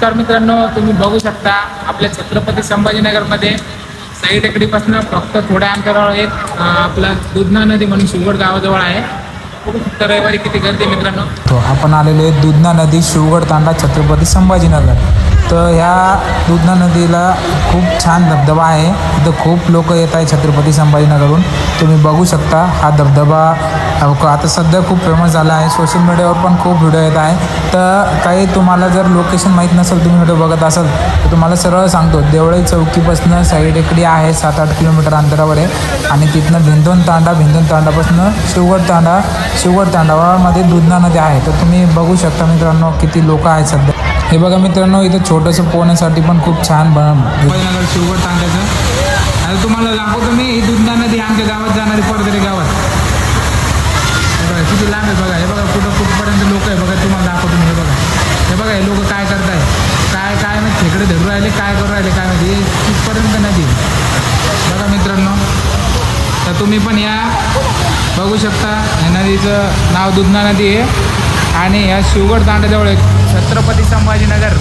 नमस्कार मित्रांनो, तुम्ही बघू शकता आपल्या छत्रपती संभाजीनगरमध्ये साई टेकडीपासून फक्त थोड्या अंतरावर एक आपला दुधना नदी म्हणून शिवगड गावाजवळ आहे. तर रविवारी किती गर्दी मित्रांनो. तो आपण आलेले दुधना नदी शिवगड तांडा छत्रपती संभाजीनगर. तर ह्या दुधना नदीला खूप छान धबधबा आहे. इथं खूप लोक येत आहे छत्रपती संभाजीनगरहून. तुम्ही बघू शकता हा धबधबा आता सध्या खूप फेमस झाला आहे. सोशल मीडियावर पण खूप व्हिडिओ येत आहे. तर काही तुम्हाला जर लोकेशन माहीत नसेल, तुम्ही व्हिडिओ बघत असाल तर तुम्हाला सरळ सांगतो, देवळाई चौकीपासून साई टेकडी आहे 7-8 किलोमीटर अंतरावर आहे. आणि तिथनं भिंदोन तांडापासून शिवगड तांडावामध्ये दुधना नदी आहे. तर तुम्ही बघू शकता मित्रांनो किती लोक आहेत सध्या. हे बघा मित्रांनो, इथं छोटंसं पोहण्यासाठी पण खूप छान संभाजीनगर शिवगड तांड्याचं आता तुम्हाला दाखवतो मी. ही दुधना नदी आमच्या गावात जाणारी परदरे गावात. हे बघा किती लांब आहे बघा. हे बघा कुठपर्यंत लोक आहे बघा. तुम्हाला दाखवतो मी. हे बघा हे लोक काय करताय, काय नाही खेकडे धरू राहिले, काय करू राहिले काय माहिती. तिथपर्यंत नदी बघा मित्रांनो. तर तुम्ही पण या बघू शकता. या नदीचं नाव दुधना नदी आहे आणि या शिवगड तांड्याजवळ छत्रपती संभाजीनगर